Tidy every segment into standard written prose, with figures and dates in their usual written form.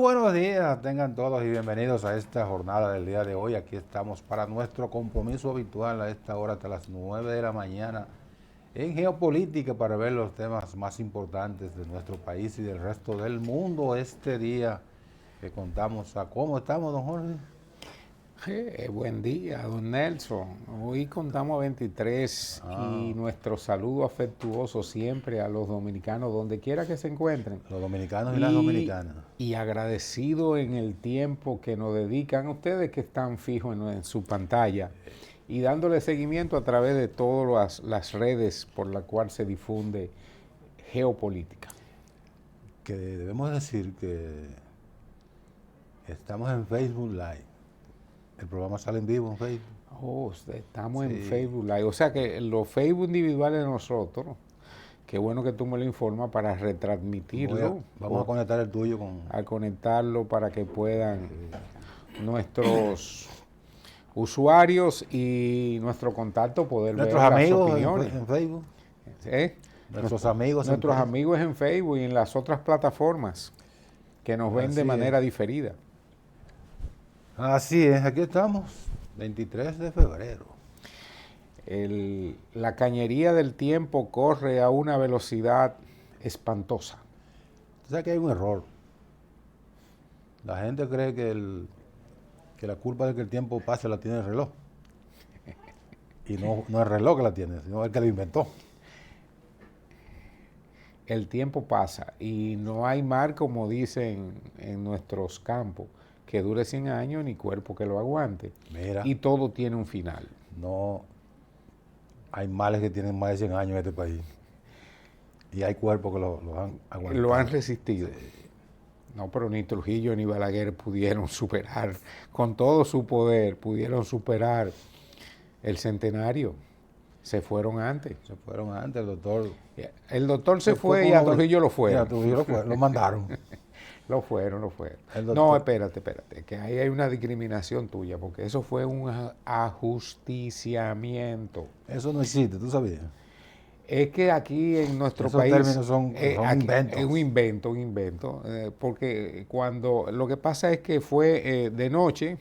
buenos días, tengan todos y bienvenidos a esta jornada del día de hoy. Aquí estamos para nuestro compromiso habitual a esta hora hasta las 9 de la mañana en geopolítica para ver los temas más importantes de nuestro país y del resto del mundo. Este día que contamos a cómo estamos, don Jorge. Buen día, don Nelson. Hoy contamos 23 y nuestro saludo afectuoso siempre a los dominicanos, donde quiera que se encuentren. Los dominicanos y las dominicanas. Y agradecido en el tiempo que nos dedican ustedes que están fijos en su pantalla y dándole seguimiento a través de todas las redes por las cuales se difunde geopolítica. Que debemos decir que estamos en Facebook Live. El programa sale en vivo en Facebook. Oh, estamos en Facebook Live. O sea que los Facebook individuales de nosotros, qué bueno que tú me lo informas para retransmitirlo. Vamos a conectar el tuyo con... A conectarlo para que puedan nuestros usuarios y nuestro contacto poder nuestros ver amigos las opiniones. en Facebook. Nuestros amigos en Facebook y en las otras plataformas que nos ven de manera diferida. Así es, aquí estamos, 23 de febrero. La cañería del tiempo corre a una velocidad espantosa. Tú sabes que hay un error. La gente cree que la culpa de que el tiempo pase la tiene el reloj. Y no es el reloj que la tiene, sino el que lo inventó. El tiempo pasa y no hay mar, como dicen en nuestros campos, que dure 100 años ni cuerpo que lo aguante. Mira, y todo tiene un final. No hay males que tienen más de 100 años en este país. Y hay cuerpos que lo han aguantado. Lo han resistido. Sí. No, pero ni Trujillo ni Balaguer pudieron superar, con todo su poder, pudieron superar el centenario. Se fueron antes. Se fueron antes, el doctor. El doctor se fue y a Trujillo lo fueron. A Trujillo lo mandaron. Lo fueron. No, espérate, que ahí hay una discriminación tuya, porque eso fue un ajusticiamiento. Eso no existe, ¿tú sabías? Es que aquí en nuestro Esos país... términos son inventos. Es un invento, porque cuando lo que pasa es que fue de noche,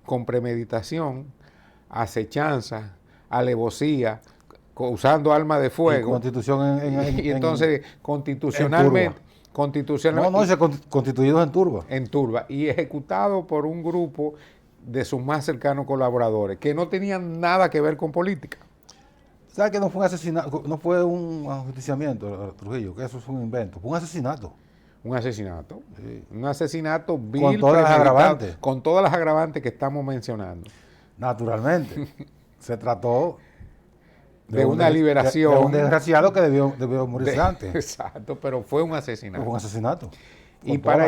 con premeditación, acechanza, alevosía, usando armas de fuego. Y constitución y entonces, constitucionalmente... No, se constituidos en turba. En turba. Y ejecutado por un grupo de sus más cercanos colaboradores, que no tenían nada que ver con política. ¿Sabes que no fue un asesinato, no fue un ajusticiamiento, Trujillo? Que eso es un invento. Fue un asesinato. Un asesinato. Sí. Un asesinato vil, con todas las agravantes. Con todas las agravantes que estamos mencionando. Naturalmente. Se trató de una liberación. De un desgraciado que debió morirse antes. Exacto, pero fue un asesinato. Fue un asesinato. Y para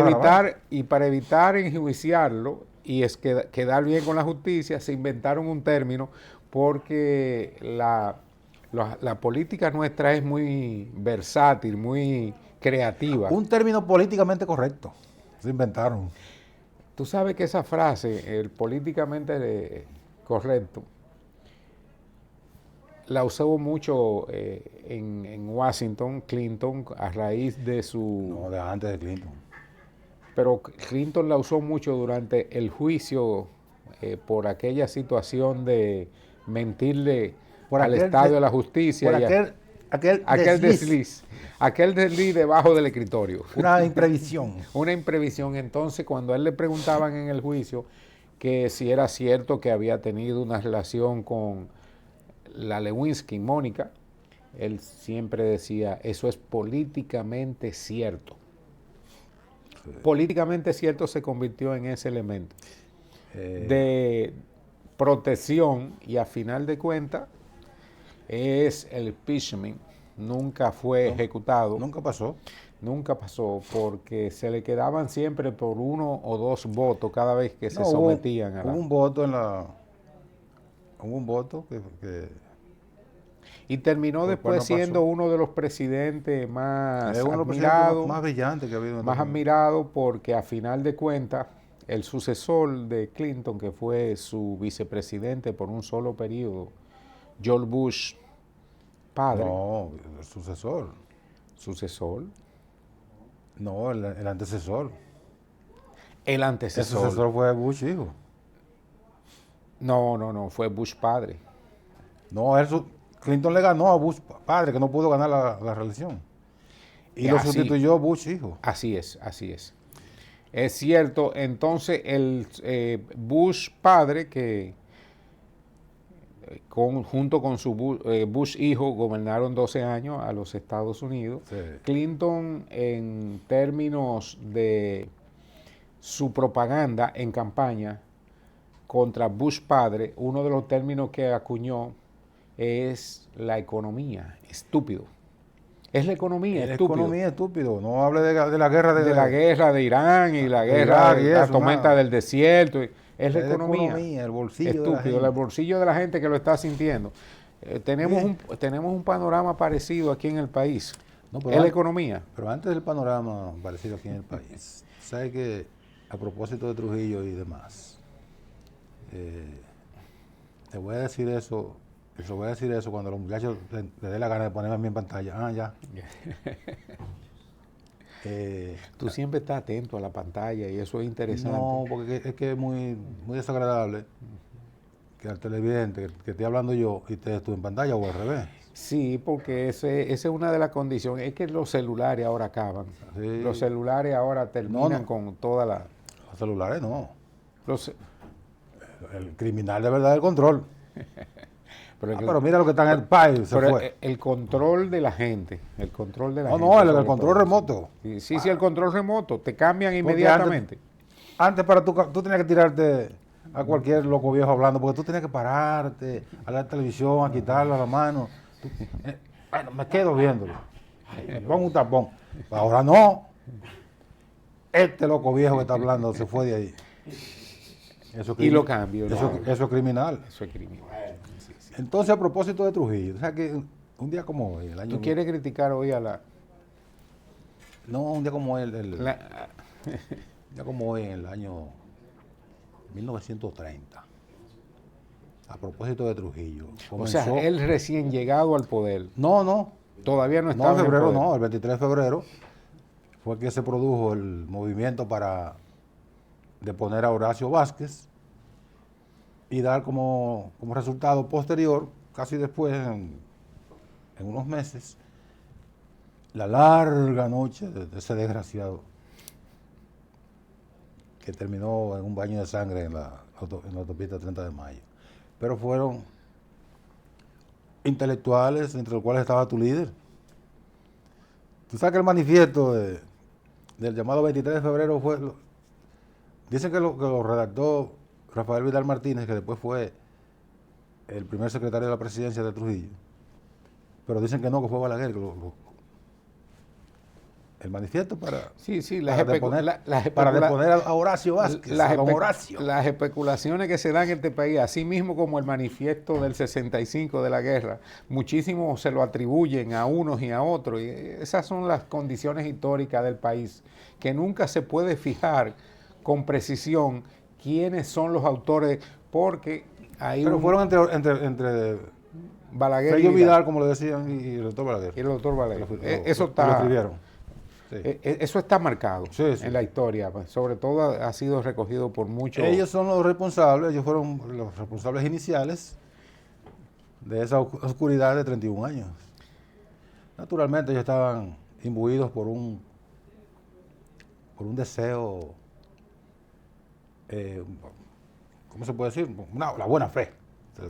evitar enjuiciarlo y quedar bien con la justicia, se inventaron un término porque la política nuestra es muy versátil, muy creativa. Un término políticamente correcto. Se inventaron. Tú sabes que esa frase, el políticamente correcto, la usó mucho en Washington, Clinton, a raíz de su... No, de antes de Clinton. Pero Clinton la usó mucho durante el juicio por aquella situación de mentirle al Estado de la Justicia. Aquel desliz debajo del escritorio. Una imprevisión. Una imprevisión. Entonces, cuando a él le preguntaban en el juicio que si era cierto que había tenido una relación con la Lewinsky, Mónica, él siempre decía, eso es políticamente cierto. Sí. Políticamente cierto se convirtió en ese elemento de protección y a final de cuentas es el impeachment. Nunca fue ejecutado. Nunca pasó. Nunca pasó porque se le quedaban siempre por 1 o 2 votos cada vez que se sometían a la... Hubo un voto Hubo un voto que y terminó después siendo uno de los presidentes más admirados, más brillantes que ha habido. Más admirado porque a final de cuentas el sucesor de Clinton, que fue su vicepresidente por un solo periodo, George Bush padre. No, el sucesor. ¿Sucesor? No, el antecesor. El El antecesor. sucesor fue Bush hijo. No, fue Bush padre. No, Clinton le ganó a Bush padre, que no pudo ganar la reelección. Y lo Así, sustituyó Bush hijo. así es, así es. Es cierto, entonces el Bush padre, que junto con su Bush hijo gobernaron 12 años a los Estados Unidos, Sí. Clinton en términos de su propaganda en campaña contra Bush padre, uno de los términos que acuñó es la economía, estúpido. Es la economía, La estúpido. economía estúpido. No hable de la guerra De la guerra de Irán y la de guerra Irak y de la eso, tormenta nada. del desierto. Es la Es la economía. economía, el bolsillo de la Estúpido, gente. el bolsillo de la gente que lo está sintiendo. Tenemos Bien. tenemos un panorama parecido aquí en el país. No, Es la economía. Pero antes del panorama parecido aquí en el país, ¿sabe que a propósito de Trujillo y demás, te voy a decir eso, cuando los muchachos le dé la gana de ponerme a mí en pantalla? Ah, ya. Tú siempre estás atento a la pantalla y eso es interesante. No, porque es que es muy desagradable que al televidente que esté hablando yo y estés tú en pantalla o al revés. Sí, porque esa es una de las condiciones. Es que los celulares ahora acaban. Sí. Los celulares ahora terminan No. con toda la... Los celulares no. Los, El criminal de verdad es el control. pero, Pero mira lo que está en el país, se pero fue. el control de la gente, el control de la No, gente. no, el sobre control todo. remoto. Sí, el control remoto. Te cambian Porque inmediatamente. Antes para tú tenías que tirarte a cualquier loco viejo hablando, porque tú tenías que pararte a la televisión, a quitarle la mano. Bueno, me quedo viéndolo. Me pongo un tapón. Ahora no. Este loco viejo que está hablando se fue de ahí. Eso Y lo cambio. Eso es criminal. Eso es criminal. Sí, sí. Entonces, a propósito de Trujillo, o sea que un día como hoy, el año... ¿Tú quieres criticar hoy a la... No, un día como hoy, un la- día como hoy en el año 1930, a propósito de Trujillo. o sea, él recién llegado al poder. No, Todavía no no, estaba en en febrero el poder. no, el 23 de febrero fue que se produjo el movimiento para deponer a Horacio Vázquez y dar como resultado posterior, casi después, en unos meses, la larga noche de ese desgraciado que terminó en un baño de sangre en la autopista 30 de Mayo. Pero fueron intelectuales, entre los cuales estaba tu líder. Tú sabes que el manifiesto del llamado 23 de febrero fue... Dicen que lo redactó Rafael Vidal Martínez, que después fue el primer secretario de la presidencia de Trujillo. Pero dicen que no, que fue Balaguer. El manifiesto para, Sí, para deponer a Horacio Vázquez, a don Horacio. Las especulaciones que se dan en este país, así mismo como el manifiesto del 65 de la guerra, muchísimos se lo atribuyen a unos y a otros. Y esas son las condiciones históricas del país, que nunca se puede fijar con precisión quiénes son los autores, porque hay Pero fueron entre Balaguer Fello y Vidal, como le decían, y el doctor Balaguer. el doctor Balaguer. Lo Eso está... escribieron. Sí. Eso está marcado Sí. en la historia, pues, sobre todo ha sido recogido por muchos. Ellos son los responsables, ellos fueron los responsables iniciales de esa oscuridad de 31 años. Naturalmente ellos estaban imbuidos por un deseo, ¿cómo se puede decir? La buena fe.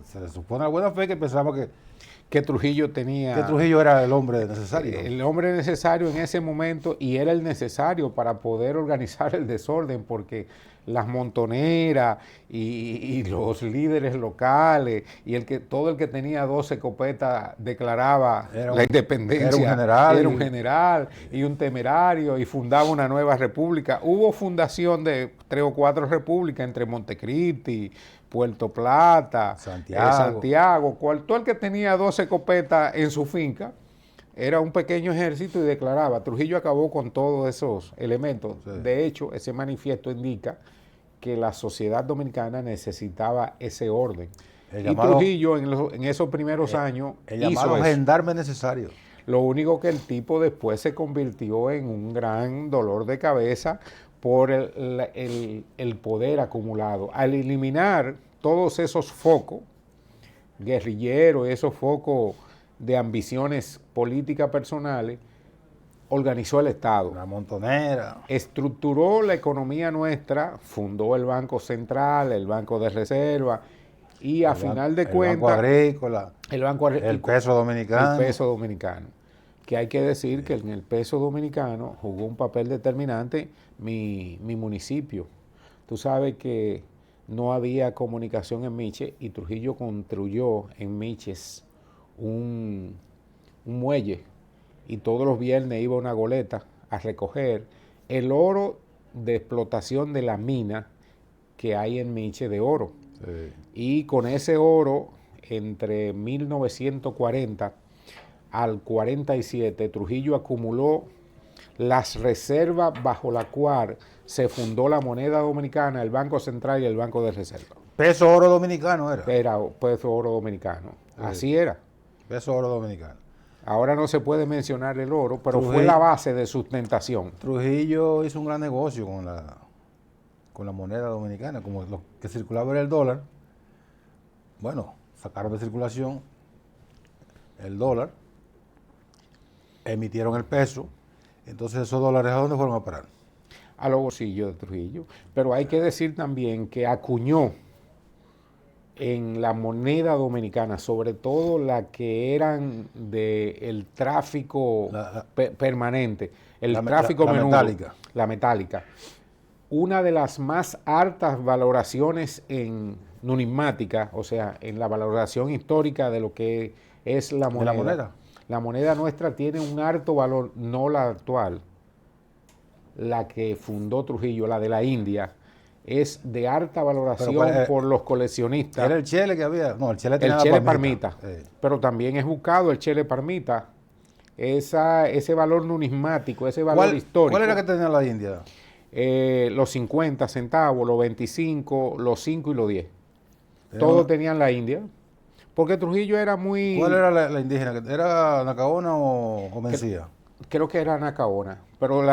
Se les supone la buena fe que pensaba Que Trujillo tenía... que Trujillo era el hombre necesario. El hombre necesario en ese momento, y era el necesario para poder organizar el desorden, porque las montoneras y los líderes locales y todo el que tenía 12 escopetas declaraba la independencia. Era un general. Era un general y un temerario y fundaba una nueva república. Hubo fundación de 3 o 4 repúblicas entre Montecristi, Puerto Plata, Santiago, todo el que tenía 12 escopetas en su finca era un pequeño ejército y declaraba. Trujillo acabó con todos esos elementos. Sí. De hecho, ese manifiesto indica que la sociedad dominicana necesitaba ese orden. Y Trujillo en esos primeros años el llamado gendarme necesario. Lo único que el tipo después se convirtió en un gran dolor de cabeza, por el poder acumulado. Al eliminar todos esos focos guerrilleros, esos focos de ambiciones políticas personales, organizó el Estado. La montonera. Estructuró la economía nuestra, fundó el Banco Central, el Banco de Reserva y a final de cuentas... El Banco Agrícola. El peso dominicano. El peso dominicano. Que hay que decir que en el peso dominicano jugó un papel determinante mi municipio. Tú sabes que no había comunicación en Miches y Trujillo construyó en Miches un muelle y todos los viernes iba una goleta a recoger el oro de explotación de la mina que hay en Miches de oro. Sí. Y con ese oro, entre 1940 al 47, Trujillo acumuló las reservas bajo la cual se fundó la moneda dominicana, el Banco Central y el Banco de Reserva. Peso oro dominicano era. Era peso oro dominicano. Así era. Peso oro dominicano. Ahora no se puede mencionar el oro, pero fue la base de sustentación. Trujillo hizo un gran negocio con la moneda dominicana, como lo que circulaba era el dólar. Bueno, sacaron de circulación el dólar, emitieron el peso, entonces esos dólares ¿a dónde fueron a parar? A los bolsillos de Trujillo. Pero hay que decir también que acuñó en la moneda dominicana, sobre todo la que eran del tráfico permanente, el tráfico menudo, la metálica, una de las más altas valoraciones en numismática, o sea, en la valoración histórica de lo que es la moneda. ¿De la moneda? La moneda nuestra tiene un alto valor, no la actual, la que fundó Trujillo, la de la India, es de alta valoración por los coleccionistas. ¿Era el chele que había? No, el chele tenía el parmita. Sí. Pero también es buscado el chele parmita. Ese valor numismático, ese valor histórico. ¿Cuál era que tenía la India? Los 50 centavos, los 25, los 5 y los 10. Todos tenían la India. Porque Trujillo era muy... ¿Cuál era la indígena? ¿Era Nacaona o Mencía? Creo que era Nacaona, pero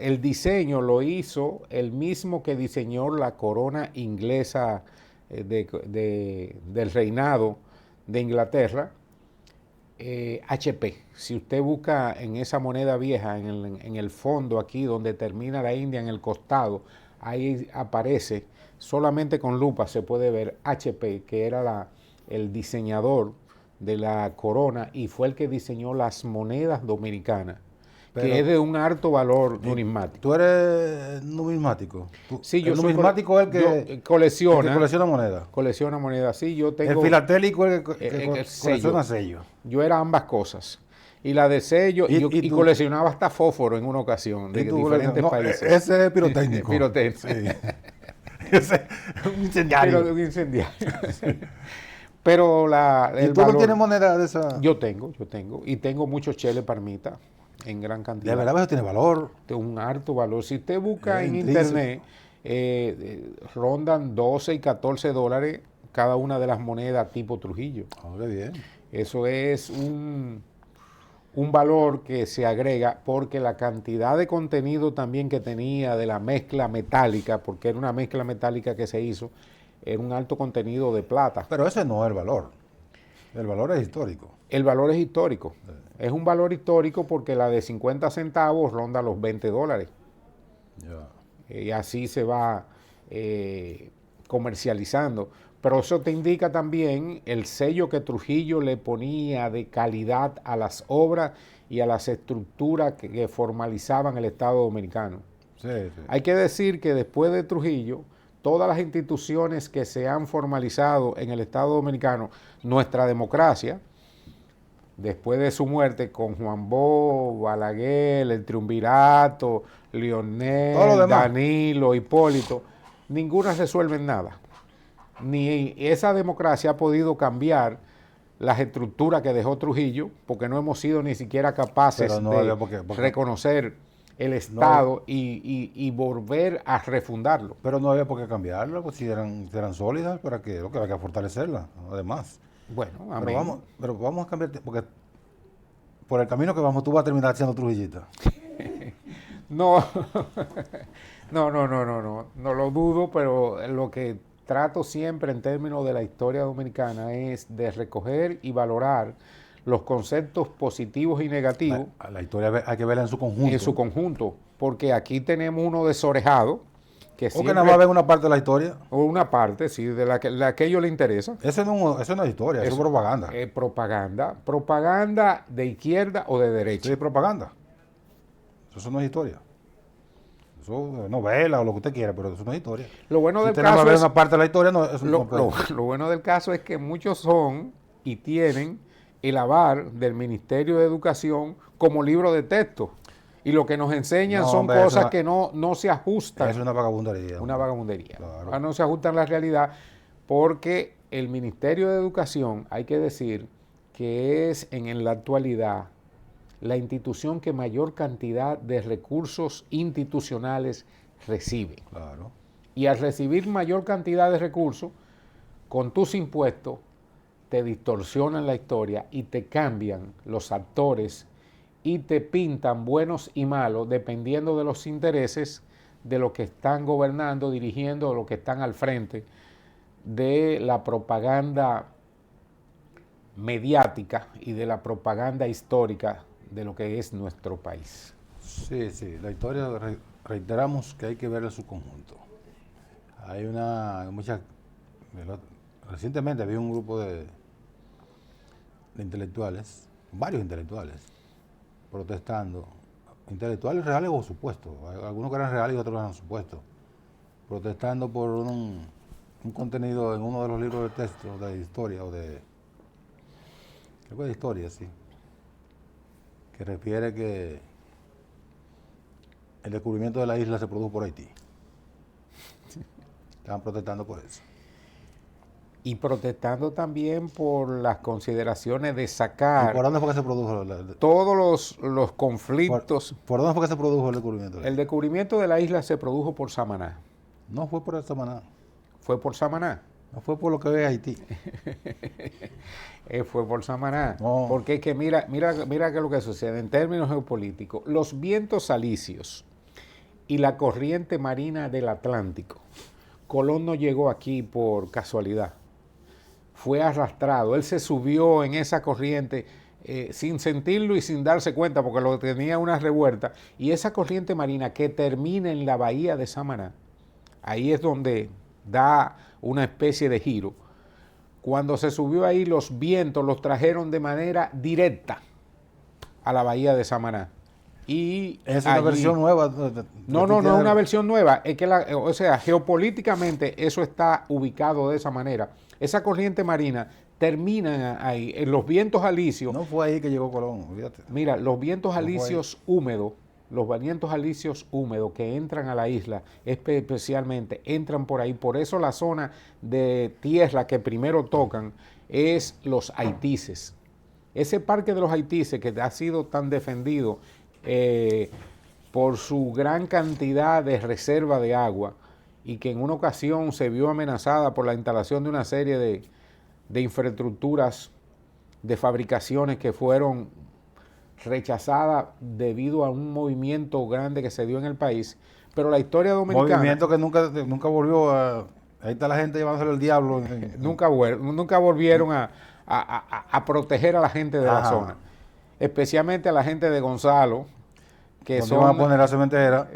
el diseño lo hizo el mismo que diseñó la corona inglesa del reinado de Inglaterra, HP. Si usted busca en esa moneda vieja, en el fondo aquí donde termina la India, en el costado, ahí aparece, solamente con lupa se puede ver HP, que era el diseñador de la corona y fue el que diseñó las monedas dominicanas, que es de un alto valor numismático. ¿Tú eres numismático? Sí, yo soy numismático es el que colecciona moneda. Colecciona monedas, sí, yo tengo... El filatélico es el que colecciona sellos. Yo era ambas cosas. Y la de sello, y coleccionaba hasta fósforo en una ocasión, de diferentes países. Ese es pirotécnico. Pirotécnico. Sí. Ese es un incendiario. Un incendiario. Pero ¿Y tú no tienes moneda de esa? Yo tengo. Y tengo muchos cheles parmita en gran cantidad. De verdad eso tiene valor. De un alto valor. Si usted busca en internet, rondan 12 y 14 dólares cada una de las monedas tipo Trujillo. Qué bien. Eso es un valor que se agrega porque la cantidad de contenido también que tenía de la mezcla metálica, porque era una mezcla metálica que se hizo, era un alto contenido de plata. Pero ese no es el valor. El valor es histórico. El valor es histórico. Sí. Es un valor histórico porque la de 50 centavos ronda los 20 dólares. Yeah. Y así se va comercializando. Pero eso te indica también el sello que Trujillo le ponía de calidad a las obras y a las estructuras que formalizaban el Estado dominicano. Sí. Hay que decir que después de Trujillo, todas las instituciones que se han formalizado en el Estado dominicano, nuestra democracia, después de su muerte con Juan Bo, Balaguer, el Triunvirato, Leonel, Danilo, Hipólito, ninguna resuelve nada. Ni esa democracia ha podido cambiar las estructuras que dejó Trujillo, porque no hemos sido ni siquiera capaces de reconocer el Estado y volver a refundarlo. Pero no había por qué cambiarlo, pues si eran sólidas, ¿para qué? Lo que había que fortalecerlas, además. Bueno, pero vamos a cambiar, porque por el camino que vamos tú vas a terminar siendo trujillita. No, no lo dudo, pero lo que trato siempre en términos de la historia dominicana es de recoger y valorar los conceptos positivos y negativos La historia hay que verla en su conjunto, porque aquí tenemos uno desorejado que o que nada más siempre, ven una parte de la historia. o una parte, sí, de la que a ellos les interesa. Eso no es historia, eso es propaganda. Propaganda de izquierda o de derecha. Eso es propaganda. Eso no es historia. Eso es novela o lo que usted quiera, pero eso no es historia. Lo bueno Si del usted nada más caso ve es, una parte de la historia, no, eso no puede. lo bueno del caso es que muchos son y tienen el aval del Ministerio de Educación como libro de texto. Y lo que nos enseñan No, son hombre, cosas que no se ajustan. Es una vagabundería. Una vagabundería. Claro. No se ajustan a la realidad porque el Ministerio de Educación, hay que decir, que es en la actualidad la institución que mayor cantidad de recursos institucionales recibe. Claro. Y al recibir mayor cantidad de recursos, con tus impuestos, te distorsionan la historia y te cambian los actores y te pintan buenos y malos dependiendo de los intereses de los que están gobernando, dirigiendo, de los que están al frente de la propaganda mediática y de la propaganda histórica de lo que es nuestro país. Sí, sí, la historia reiteramos que hay que verla en su conjunto. Recientemente había un grupo de intelectuales, varios intelectuales, protestando, intelectuales reales o supuestos, algunos que eran reales y otros eran supuestos, protestando por un contenido en uno de los libros de texto de historia creo que de historia, sí, que refiere que el descubrimiento de la isla se produjo por Haití. Estaban protestando por eso. Y protestando también por las consideraciones de sacar... ¿Y por dónde fue que se produjo? Todos los conflictos... ¿Por dónde fue que se produjo el descubrimiento? El descubrimiento de la isla se produjo por Samaná. No fue por Samaná. ¿Fue por Samaná? No fue por lo que ve Haití. Fue por Samaná. No. Porque es que mira qué es lo que sucede en términos geopolíticos. Los vientos alisios y la corriente marina del Atlántico. Colón no llegó aquí por casualidad. Fue arrastrado. Él se subió en esa corriente sin sentirlo y sin darse cuenta porque lo tenía una revuelta. Y esa corriente marina que termina en la bahía de Samaná, ahí es donde da una especie de giro. Cuando se subió ahí, los vientos los trajeron de manera directa a la bahía de Samaná. Y es una versión nueva. No es una versión nueva. Es que, o sea, geopolíticamente eso está ubicado de esa manera. Esa corriente marina termina ahí, en los vientos alisios. No fue ahí que llegó Colón, fíjate. Mira, los vientos alisios húmedos, que entran a la isla, especialmente, entran por ahí. Por eso la zona de tierra que primero tocan es los Haitises. Ese parque de los Haitises que ha sido tan defendido por su gran cantidad de reserva de agua y que en una ocasión se vio amenazada por la instalación de una serie de infraestructuras de fabricaciones que fueron rechazadas debido a un movimiento grande que se dio en el país, pero la historia dominicana... Movimiento que nunca volvió a... Ahí está la gente llevándoselo el diablo. Nunca volvieron a proteger a la gente de la zona, especialmente a la gente de Gonzalo, que son... iban a poner la cementera.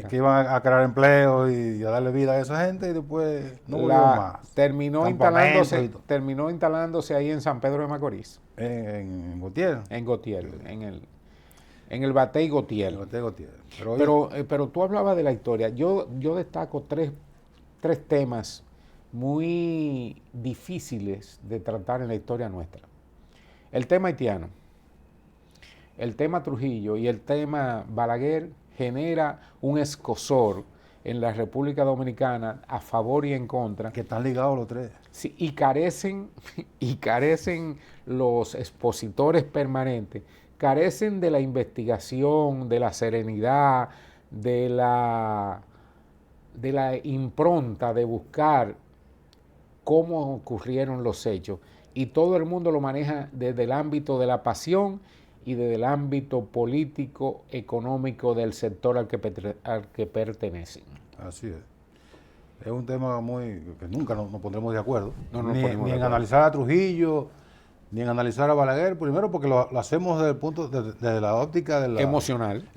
Que iban a crear empleo y a darle vida a esa gente y después no volvió más. Terminó instalándose ahí en San Pedro de Macorís. En Gautier. En Gautier, en el Batey Gautier. Pero tú hablabas de la historia. Yo destaco tres temas muy difíciles de tratar en la historia nuestra. El tema haitiano, el tema Trujillo y el tema Balaguer genera un escozor en la República Dominicana a favor y en contra. Que están ligados los tres. Sí, y carecen los expositores permanentes, carecen de la investigación, de la serenidad, de la impronta de buscar cómo ocurrieron los hechos. Y todo el mundo lo maneja desde el ámbito de la pasión y desde el ámbito político, económico del sector al que pertenecen. Así es. Es un tema que nunca nos pondremos de acuerdo. Ni en analizar a Trujillo, ni en analizar a Balaguer, primero porque lo hacemos desde la óptica de la emocional.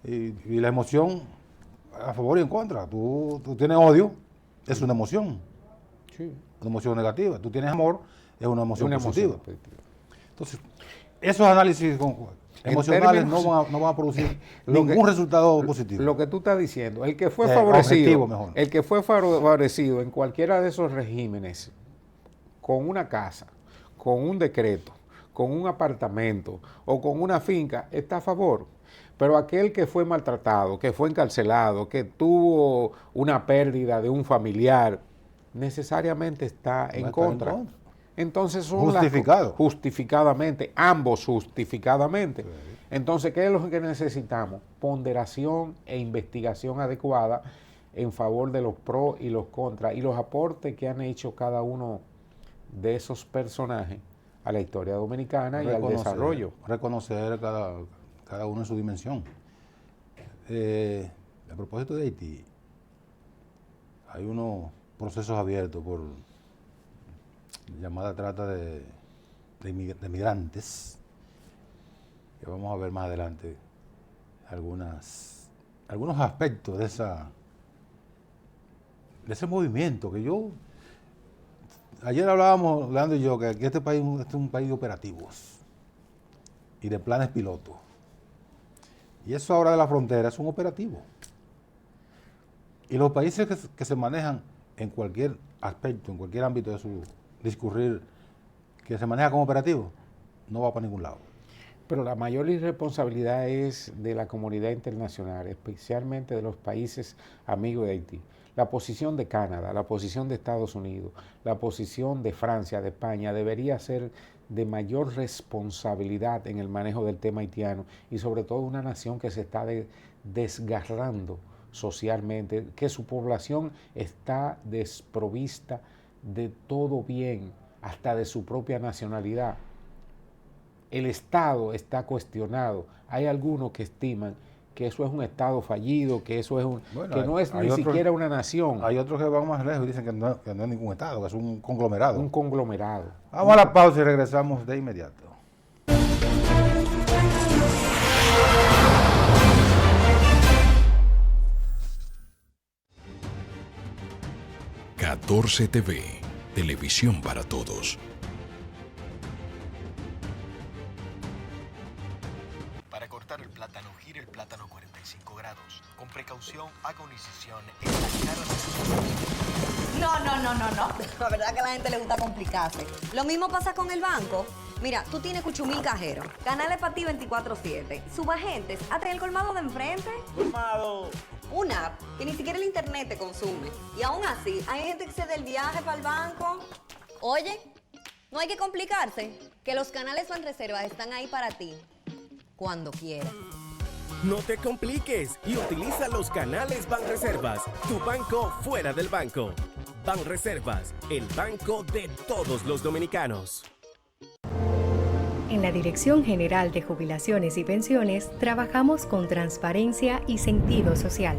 Y la emoción a favor y en contra. Tú tienes odio, es una emoción. Sí. Una emoción negativa. Tú tienes amor, es una emoción positiva. Entonces, esos análisis emocionales no van a producir ningún resultado positivo. Lo que tú estás diciendo, el que fue favorecido en cualquiera de esos regímenes, con una casa, con un decreto, con un apartamento o con una finca, está a favor. Pero aquel que fue maltratado, que fue encarcelado, que tuvo una pérdida de un familiar, necesariamente está en contra. Entonces son justificadamente, ambos justificadamente. Sí. Entonces, ¿qué es lo que necesitamos? Ponderación e investigación adecuada en favor de los pros y los contras y los aportes que han hecho cada uno de esos personajes a la historia dominicana y al desarrollo. Reconocer cada uno en su dimensión. A propósito de Haití, hay unos procesos abiertos por llamada trata de migrantes, que vamos a ver más adelante algunos aspectos de ese movimiento que ayer hablábamos, Leandro y yo, que este país es un país de operativos y de planes pilotos. Y eso ahora de la frontera es un operativo. Y los países que se manejan en cualquier aspecto, en cualquier ámbito de su discurrir, que se maneja como operativo, no va para ningún lado. Pero la mayor irresponsabilidad es de la comunidad internacional, especialmente de los países amigos de Haití. La posición de Canadá, la posición de Estados Unidos, la posición de Francia, de España, debería ser de mayor responsabilidad en el manejo del tema haitiano y sobre todo una nación que se está desgarrando socialmente, que su población está desprovista de todo bien, hasta de su propia nacionalidad. El Estado está cuestionado. Hay algunos que estiman que eso es un Estado fallido, que eso es que no es ni siquiera una nación. Hay otros que van más lejos y dicen que no es ningún Estado, que es un conglomerado. Un conglomerado. Vamos a la pausa y regresamos de inmediato. Catorce TV, televisión para todos. Para cortar el plátano, gire el plátano 45 grados. Con precaución, haga una incisión en la cara de su... No. La verdad que a la gente le gusta complicarse. Lo mismo pasa con el banco. Mira, tú tienes Cuchumil Cajero, canales para ti 24/7, subagentes, hasta el colmado de enfrente. ¡Colmado! Una app que ni siquiera el internet te consume. Y aún así, hay gente que se da el viaje para el banco. Oye, no hay que complicarse, que los canales Banreservas están ahí para ti, cuando quieras. No te compliques y utiliza los canales Banreservas, tu banco fuera del banco. Banreservas, el banco de todos los dominicanos. En la Dirección General de Jubilaciones y Pensiones trabajamos con transparencia y sentido social.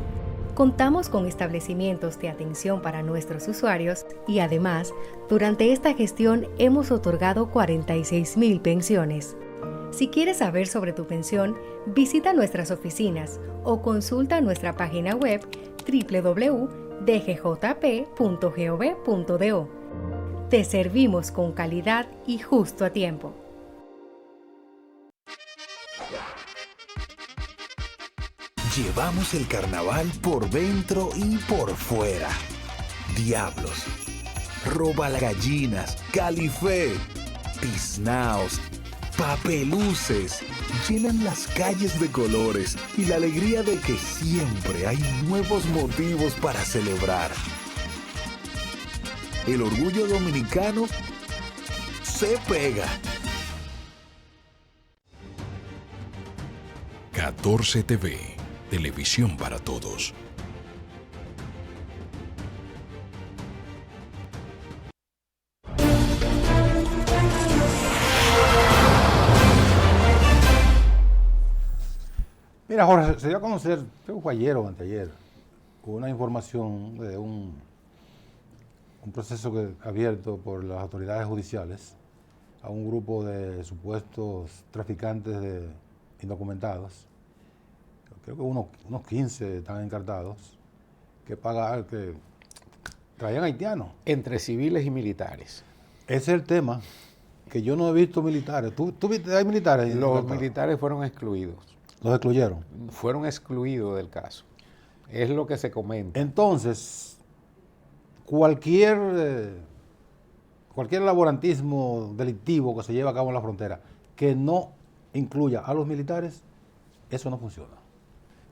Contamos con establecimientos de atención para nuestros usuarios y además, durante esta gestión hemos otorgado 46,000 pensiones. Si quieres saber sobre tu pensión, visita nuestras oficinas o consulta nuestra página web www.dgjp.gov.do. Te servimos con calidad y justo a tiempo. Llevamos el carnaval por dentro y por fuera. Diablos, robagallinas, califé, tiznaos, papeluces, llenan las calles de colores y la alegría de que siempre hay nuevos motivos para celebrar. El orgullo dominicano se pega. 14 TV, televisión para todos. Mira, Jorge, se dio a conocer, creo que fue ayer o anteayer, una información de un proceso abierto por las autoridades judiciales a un grupo de supuestos traficantes de indocumentados. Creo que unos 15 están encartados, que traían haitianos. Entre civiles y militares. Ese es el tema, que yo no he visto militares. ¿Tú viste, hay militares? Los militares fueron excluidos. ¿Los excluyeron? Fueron excluidos del caso. Es lo que se comenta. Entonces, cualquier laborantismo delictivo que se lleve a cabo en la frontera que no incluya a los militares, eso no funciona.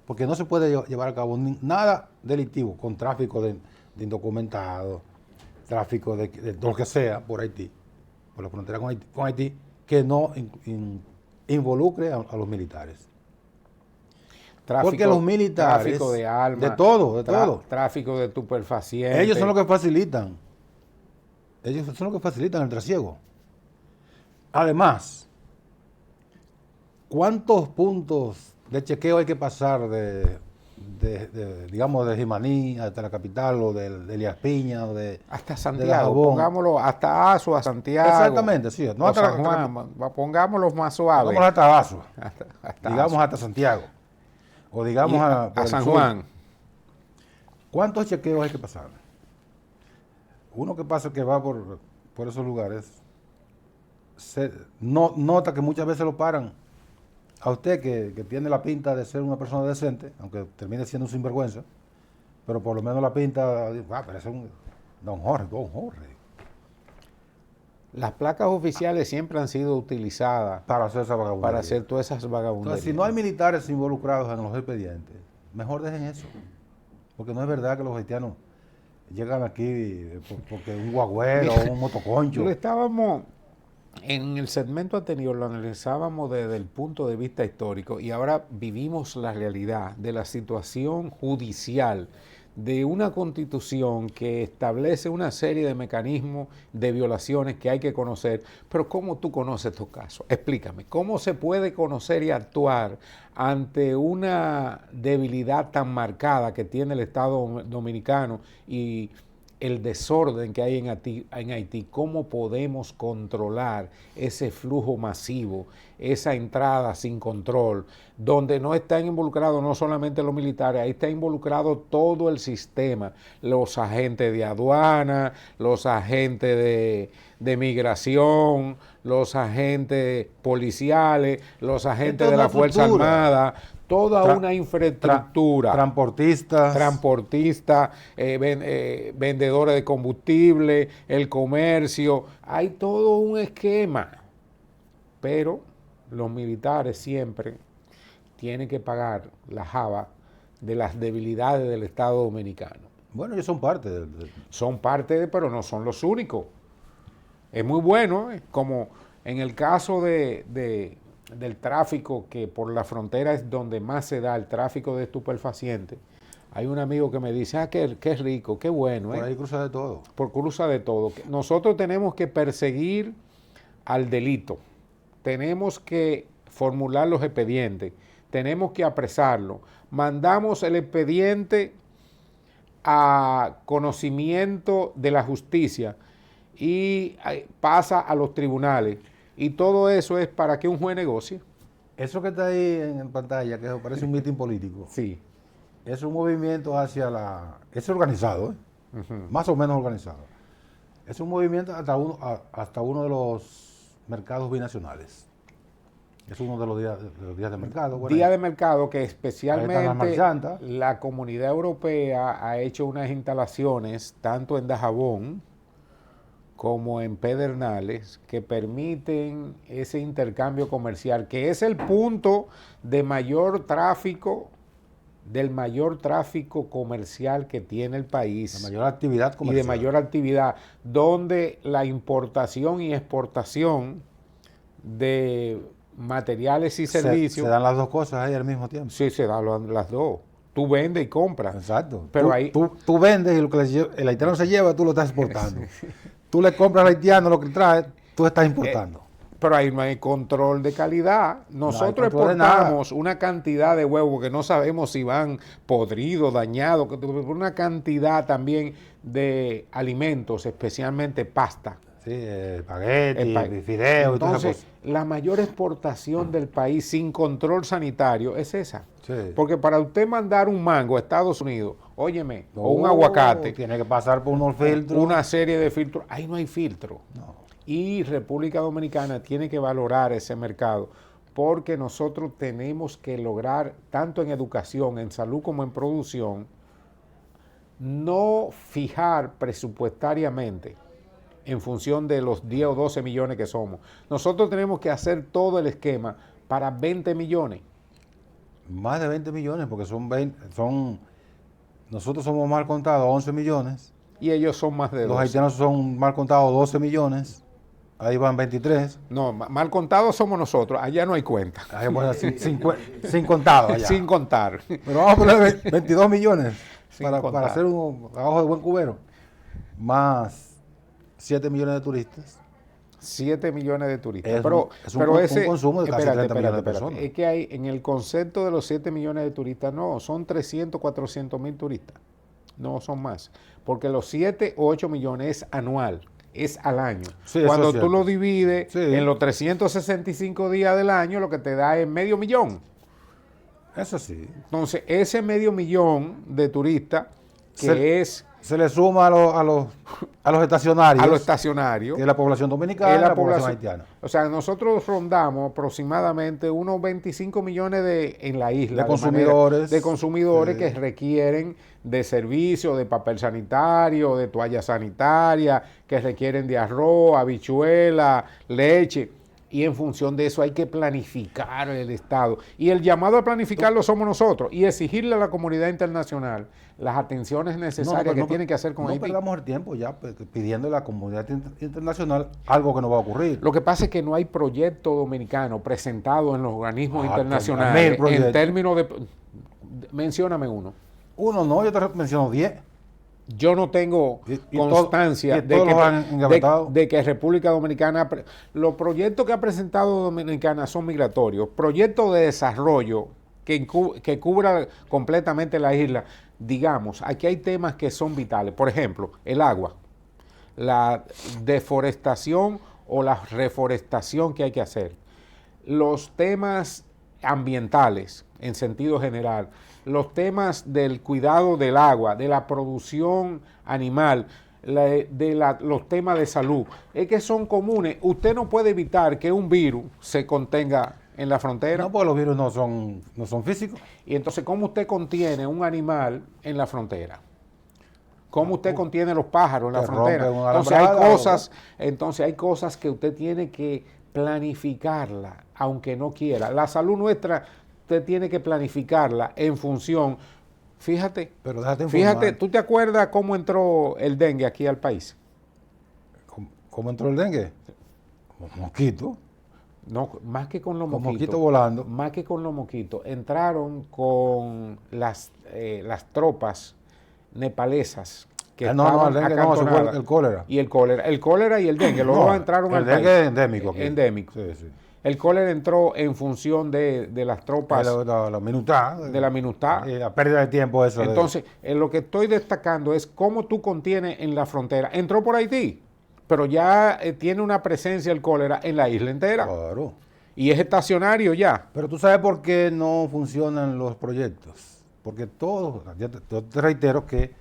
Porque no se puede llevar a cabo nada delictivo con tráfico de indocumentados, tráfico de lo que sea por Haití, por la frontera con Haití, que no involucre a los militares. Porque los militares, tráfico de armas, de todo. Tráfico de estupefacientes. Ellos son los que facilitan. Ellos son los que facilitan el trasiego. Además, ¿cuántos puntos de chequeo hay que pasar digamos, de Jimaní hasta la capital, o de Elías Piña, o de hasta Santiago, pongámoslo, hasta Azua, Santiago. Exactamente, sí. No hasta San Juan, pongámoslo más suave. Pongámoslo hasta Azua. Digamos Azua. hasta Santiago. O digamos a San Juan. ¿Cuántos chequeos hay que pasar? Uno que va por esos lugares, nota que muchas veces lo paran. A usted que tiene la pinta de ser una persona decente, aunque termine siendo un sinvergüenza, pero por lo menos la pinta, parece un don Jorge. Las placas oficiales siempre han sido utilizadas para hacer esa vagabundería. Para hacer todas esas vagabunderías. Entonces, si no hay militares involucrados en los expedientes, mejor dejen eso. Porque no es verdad que los haitianos llegan aquí porque un guagüero o un motoconcho. En el segmento anterior lo analizábamos desde el punto de vista histórico y ahora vivimos la realidad de la situación judicial de una constitución que establece una serie de mecanismos de violaciones que hay que conocer. Pero ¿cómo tú conoces estos casos? Explícame, ¿cómo se puede conocer y actuar ante una debilidad tan marcada que tiene el Estado dominicano y el desorden que hay en Haití? ¿Cómo podemos controlar ese flujo masivo, esa entrada sin control, donde no están involucrados no solamente los militares, ahí está involucrado todo el sistema, los agentes de aduana, los agentes de migración, los agentes policiales, los agentes de la Fuerza Armada, toda una infraestructura. Transportistas, vendedores de combustible, el comercio, hay todo un esquema. Pero los militares siempre tienen que pagar la java de las debilidades del Estado dominicano. Bueno, ellos son parte Son parte pero no son los únicos. Es muy bueno, como en el caso del tráfico, que por la frontera es donde más se da el tráfico de estupefacientes. Hay un amigo que me dice, qué rico, qué bueno. Por ahí cruza de todo. Por cruza de todo. Nosotros tenemos que perseguir al delito. Tenemos que formular los expedientes. Tenemos que apresarlo. Mandamos el expediente a conocimiento de la justicia y pasa a los tribunales. Y todo eso es para que un juez negocie. Eso que está ahí en pantalla, que parece un mitin político. Sí. Es un movimiento es organizado, más o menos organizado. Es un movimiento hasta uno de los mercados binacionales. Es uno de los días de mercado. Bueno, día de mercado que especialmente la Comunidad Europea ha hecho unas instalaciones tanto en Dajabón como en Pedernales, que permiten ese intercambio comercial, que es el punto de mayor tráfico, del mayor tráfico comercial que tiene el país. La mayor actividad comercial. Y de mayor actividad, donde la importación y exportación de materiales y servicios... Se dan las dos cosas ahí al mismo tiempo. Sí, se dan las dos. Tú vendes y compras. Exacto. Pero tú vendes y lo que el haitiano se lleva, tú lo estás exportando. Tú le compras al haitiano lo que trae, tú estás importando. Pero ahí no hay control de calidad. Nosotros exportamos una cantidad de huevos que no sabemos si van podridos, dañados, una cantidad también de alimentos, especialmente pasta. Sí, espagueti, fideo. Entonces, la mayor exportación del país sin control sanitario es esa. Sí. Porque para usted mandar un mango a Estados Unidos, óyeme, o un aguacate, tiene que pasar por unos filtros. Una serie de filtros. Ahí no hay filtro. No. Y República Dominicana tiene que valorar ese mercado porque nosotros tenemos que lograr, tanto en educación, en salud como en producción, no fijar presupuestariamente en función de los 10 o 12 millones que somos. Nosotros tenemos que hacer todo el esquema para 20 millones. Más de 20 millones, porque nosotros somos mal contados 11 millones. Y ellos son más de 12. Los haitianos son mal contados 12 millones. Ahí van 23. No, mal contados somos nosotros. Allá no hay cuenta. Ahí, bueno, sin contado allá. Sin contar. Pero vamos a poner 22 millones para contar. hacer un trabajo de buen cubero. Más 7 millones de turistas. 7 millones de turistas. Es pero un consumo de casi 30 millones de personas. Es que hay, en el concepto de los 7 millones de turistas, no, son 300, 400 mil turistas. No son más. Porque los 7 o 8 millones es anual, es al año. Sí, cuando tú lo divides sí, en los 365 días del año, lo que te da es medio millón. Eso sí. Entonces, ese medio millón de turistas que se le suma a los estacionarios. A los estacionarios. Que es la población dominicana y la población haitiana. O sea, nosotros rondamos aproximadamente unos 25 millones en la isla. De consumidores que requieren de servicios, de papel sanitario, de toalla sanitaria, que requieren de arroz, habichuela, leche. Y en función de eso hay que planificar el Estado. Y el llamado a planificarlo somos nosotros y exigirle a la comunidad internacional las atenciones necesarias que tiene que hacer con Haití. No perdamos el tiempo ya pidiendo a la comunidad internacional algo que no va a ocurrir. Lo que pasa es que no hay proyecto dominicano presentado en los organismos internacionales en términos de... Mencióname uno. Uno no, yo te menciono 10. Yo no tengo constancia de que República Dominicana... Los proyectos que ha presentado Dominicana son migratorios. Proyectos de desarrollo que cubra completamente la isla. Digamos, aquí hay temas que son vitales. Por ejemplo, el agua, la deforestación o la reforestación que hay que hacer. Los temas ambientales en sentido general. Los temas del cuidado del agua, de la producción animal, los temas de salud, es que son comunes. Usted no puede evitar que un virus se contenga en la frontera. No, porque los virus no son físicos. Y entonces, ¿cómo usted contiene un animal en la frontera? ¿Cómo usted contiene los pájaros en la frontera? Entonces hay cosas que usted tiene que planificarla, aunque no quiera. La salud nuestra, usted tiene que planificarla en función. Fíjate, ¿tú te acuerdas cómo entró el dengue aquí al país? ¿Cómo entró el dengue? Como mosquito. No, más que con los mosquitos. Mosquitos volando. Más que con los mosquitos. Entraron con las tropas nepalesas que estaban acantonadas. El cólera. Y el cólera y el dengue. Los dos entraron al país. El dengue es endémico aquí. Endémico. Sí, sí. El cólera entró en función de las tropas. De la MINUSTAH. De la MINUSTAH. La pérdida de tiempo eso. Entonces, lo que estoy destacando es cómo tú contienes en la frontera. Entró por Haití, pero ya tiene una presencia el cólera en la isla entera. Claro. Y es estacionario ya. Pero tú sabes por qué no funcionan los proyectos. Porque yo te reitero que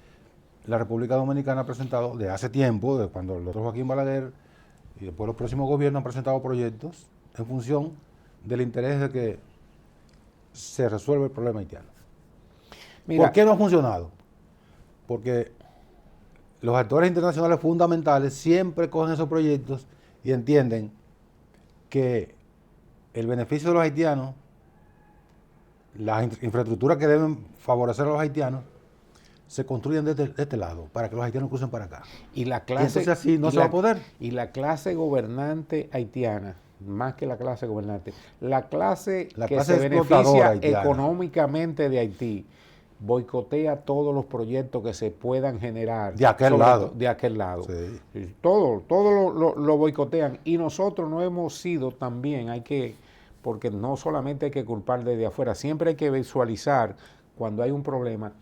la República Dominicana ha presentado de hace tiempo, de cuando el doctor Joaquín Balaguer y después los próximos gobiernos han presentado proyectos en función del interés de que se resuelva el problema haitiano. Mira, ¿por qué no ha funcionado? Porque los actores internacionales fundamentales siempre cogen esos proyectos y entienden que el beneficio de los haitianos, las infraestructuras que deben favorecer a los haitianos, se construyen de este lado, para que los haitianos crucen para acá. Y la clase, y entonces así no se va a poder. Y la clase gobernante haitiana, más que la clase gobernante, la clase que se beneficia económicamente de Haití, boicotea todos los proyectos que se puedan generar. De aquel lado. De aquel lado. Sí. Y todo lo boicotean. Y nosotros no hemos sido también, porque no solamente hay que culpar desde afuera, siempre hay que visualizar cuando hay un problema,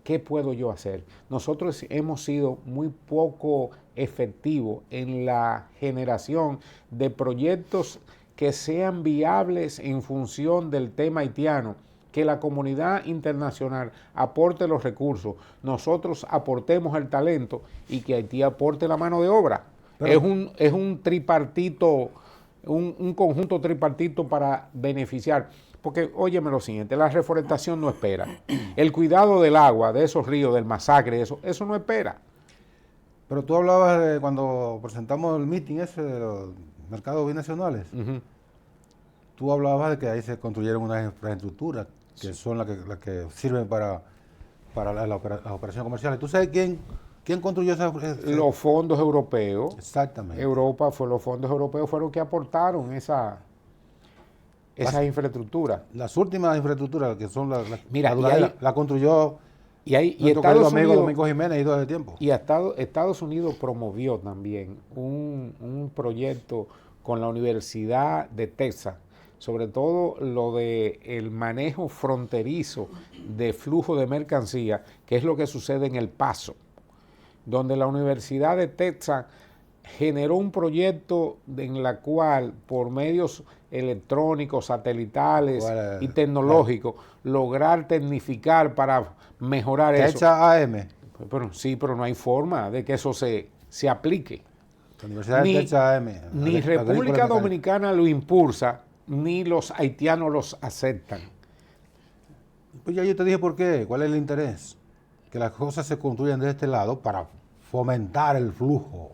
¿qué puedo yo hacer? Nosotros hemos sido muy poco efectivos en la generación de proyectos que sean viables en función del tema haitiano, que la comunidad internacional aporte los recursos, nosotros aportemos el talento y que Haití aporte la mano de obra. Pero es un tripartito, un conjunto tripartito para beneficiar. Porque, óyeme lo siguiente, la reforestación no espera. El cuidado del agua, de esos ríos, del masacre, eso no espera. Pero tú hablabas de cuando presentamos el meeting ese de los mercados binacionales. Tú hablabas de que ahí se construyeron unas infraestructuras que son las que sirven para las operaciones comerciales. ¿Tú sabes quién construyó esas? Los fondos europeos. Exactamente. Los fondos europeos fueron que aportaron esas infraestructuras. Las últimas infraestructuras que son Mira, la construyó y nuestro querido amigo Domingo Jiménez y todo el tiempo. Y Estados Unidos promovió también un proyecto con la Universidad de Texas, sobre todo lo de el manejo fronterizo de flujo de mercancía, que es lo que sucede en El Paso, donde la Universidad de Texas generó un proyecto en la cual, por medios electrónicos, satelitales y tecnológicos, lograr tecnificar para mejorar eso. Texas AM. Pero no hay forma de que eso se aplique. La Universidad de Texas AM. Ni República Dominicana lo impulsa, ni los haitianos los aceptan. Pues ya yo te dije por qué, cuál es el interés. Que las cosas se construyan de este lado para fomentar el flujo.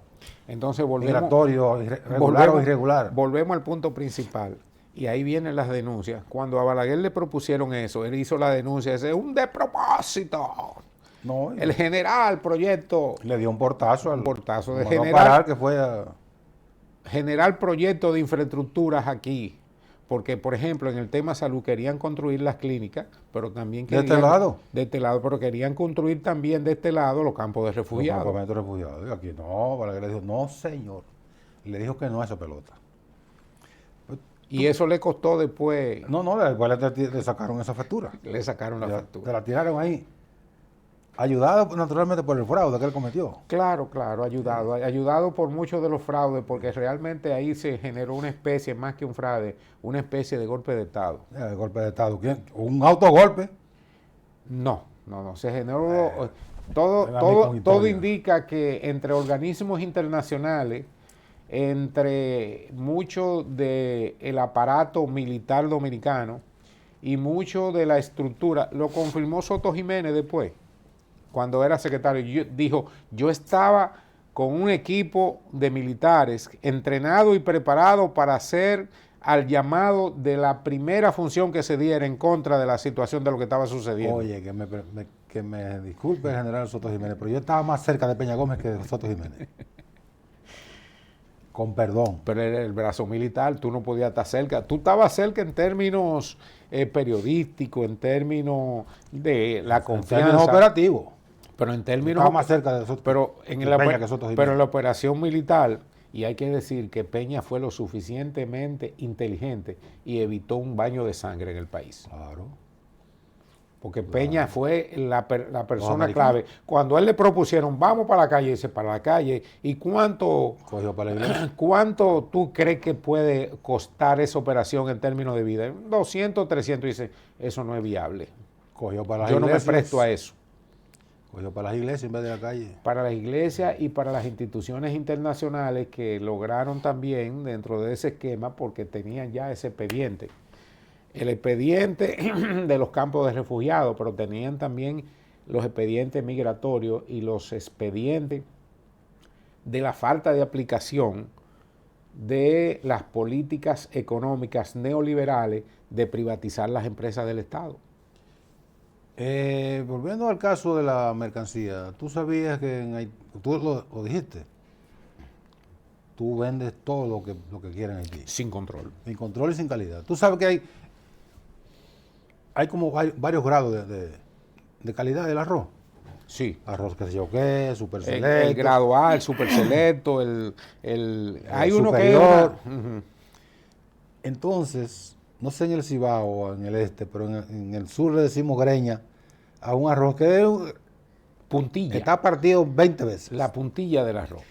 Entonces migratorio, regular o irregular. Volvemos al punto principal. Y ahí vienen las denuncias. Cuando a Balaguer le propusieron eso, él hizo la denuncia, ese es un despropósito. No, el general proyecto. Le dio un portazo de general. Parar, que fue general proyecto de infraestructuras aquí. Porque, por ejemplo, en el tema salud querían construir las clínicas, pero también querían... ¿De este lado? De este lado, pero querían construir también de este lado los campos de refugiados. Los campamentos de refugiados. Y aquí no, Balaguer le dijo, no señor. Le dijo que no a esa pelota. Y eso le costó después... No, después le sacaron esa factura. Le sacaron la factura. Te la tiraron ahí. Ayudado naturalmente por el fraude que él cometió. Claro, ayudado por muchos de los fraudes, porque realmente ahí se generó una especie, más que un fraude, una especie de golpe de Estado. Golpe de Estado. ¿Quién? ¿Un autogolpe? No, se generó... Todo indica que entre organismos internacionales, entre mucho del aparato militar dominicano y mucho de la estructura, lo confirmó Soto Jiménez después, cuando era secretario, dijo, yo estaba con un equipo de militares entrenado y preparado para hacer al llamado de la primera función que se diera en contra de la situación de lo que estaba sucediendo. Oye, que me disculpe el general Soto Jiménez, pero yo estaba más cerca de Peña Gómez que de Soto Jiménez. Con perdón. Pero era el brazo militar, tú no podías estar cerca. Tú estabas cerca en términos periodísticos, en términos de la confianza. En términos operativos. Pero en términos... Estaba más cerca de Soto, pero en la operación militar, y hay que decir que Peña fue lo suficientemente inteligente y evitó un baño de sangre en el país. Claro. Porque Peña fue la persona clave. Cuando a él le propusieron, vamos para la calle, dice, para la calle, ¿y cuánto tú crees que puede costar esa operación en términos de vida? 200, 300, dice, eso no es viable. Cogió para las Yo iglesias, no me presto a eso. Cogió para las iglesias en vez de la calle. Para las iglesias y para las instituciones internacionales que lograron también dentro de ese esquema porque tenían ya ese expediente. El expediente de los campos de refugiados, pero tenían también los expedientes migratorios y los expedientes de la falta de aplicación de las políticas económicas neoliberales de privatizar las empresas del Estado. Volviendo al caso de la mercancía, tú sabías que tú lo dijiste, tú vendes todo lo que quieran aquí. Sin control. Sin control y sin calidad. Tú sabes que hay como varios grados de calidad del arroz. Sí. Arroz que sé yo qué, super selecto. El grado A, el super selecto, hay uno superior. que es Entonces, no sé en el Cibao o en el este, pero en el sur le decimos greña a un arroz que puntilla. está partido 20 veces. La puntilla del arroz.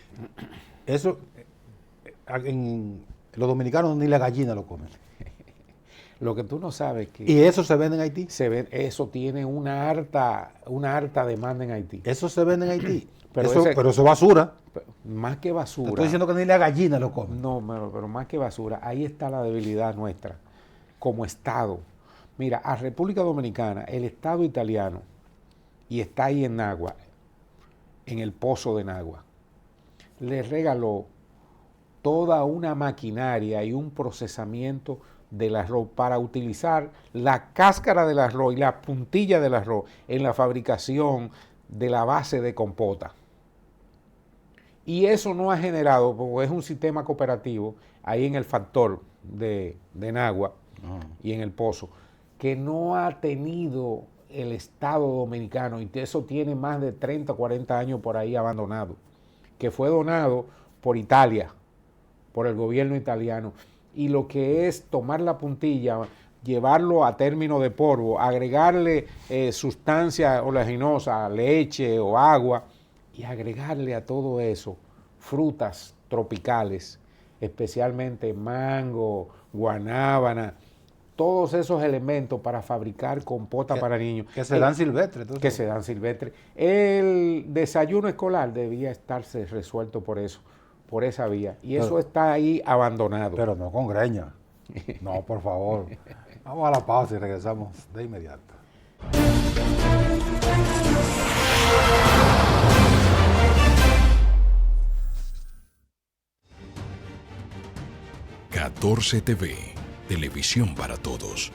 Eso, los dominicanos ni la gallina lo comen. Lo que tú no sabes que ¿Y eso se vende en Haití? eso tiene una harta demanda en Haití. Eso se vende en Haití. Pero pero eso es basura. Más que basura. Te estoy diciendo que ni la gallina lo come. No, pero más que basura, ahí está la debilidad nuestra como Estado. Mira, a República Dominicana, el Estado italiano, y está ahí en Nagua, en el pozo de Nagua, le regaló toda una maquinaria y un procesamiento del arroz para utilizar la cáscara del arroz y la puntilla del arroz en la fabricación de la base de compota. Y eso no ha generado, porque es un sistema cooperativo, ahí en el factor de Nagua y en el pozo, que no ha tenido el Estado dominicano, y eso tiene más de 30 o 40 años por ahí abandonado, que fue donado por Italia, por el gobierno italiano. Y lo que es tomar la puntilla, llevarlo a término de polvo, agregarle sustancia oleaginosa, leche o agua, y agregarle a todo eso frutas tropicales, especialmente mango, guanábana, todos esos elementos para fabricar compota para niños. Que se dan silvestres. Que se dan silvestres. El desayuno escolar debía estarse resuelto por eso, por esa vía. Y eso está ahí abandonado. Pero no con greña. No, por favor. Vamos a la pausa y regresamos de inmediato. Catorce TV, televisión para todos.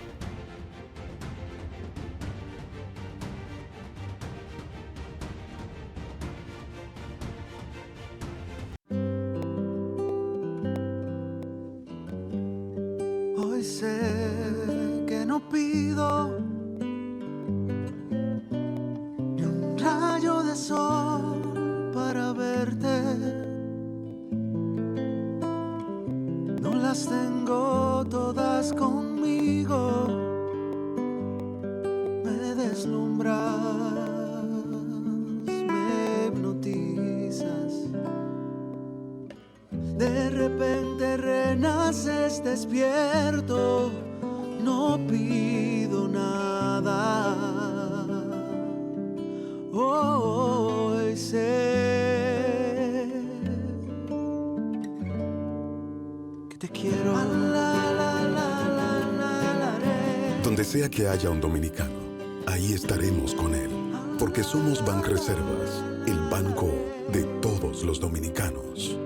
Hoy sé que no pido ni un rayo de sol para verte. No las tengo todas conmigo. Me deslumbras, me hipnotizas. De repente renaces despierto, no pido nada. Hoy sé que te quiero. Donde sea que haya un dominicano, ahí estaremos con él, porque somos Banreservas, el banco de todos los dominicanos.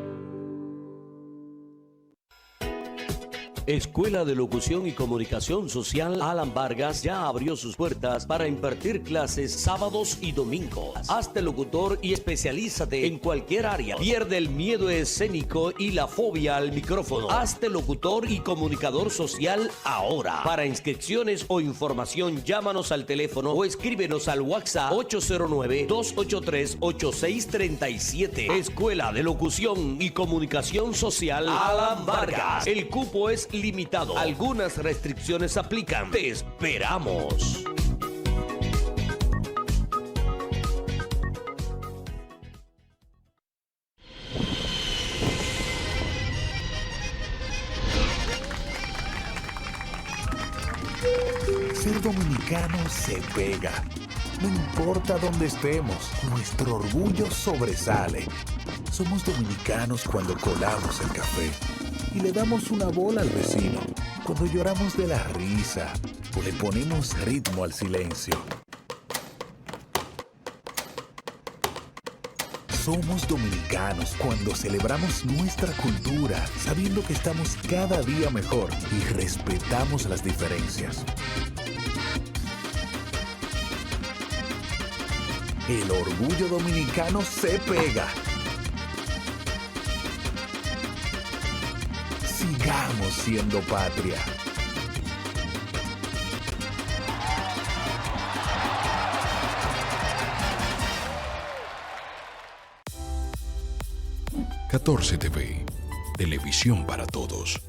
Escuela de Locución y Comunicación Social Alan Vargas ya abrió sus puertas para impartir clases sábados y domingos. Hazte locutor y especialízate en cualquier área. Pierde el miedo escénico y la fobia al micrófono. Hazte locutor y comunicador social ahora. Para inscripciones o información, llámanos al teléfono o escríbenos al WhatsApp 809-283-8637. Escuela de Locución y Comunicación Social Alan Vargas. El cupo es limitado. Algunas restricciones aplican. Te esperamos. Ser dominicano se pega. No importa dónde estemos, nuestro orgullo sobresale. Somos dominicanos cuando colamos el café y le damos una bola al vecino, cuando lloramos de la risa o le ponemos ritmo al silencio. Somos dominicanos cuando celebramos nuestra cultura, sabiendo que estamos cada día mejor y respetamos las diferencias. El orgullo dominicano se pega. Sigamos siendo patria. 14 TV, televisión para todos.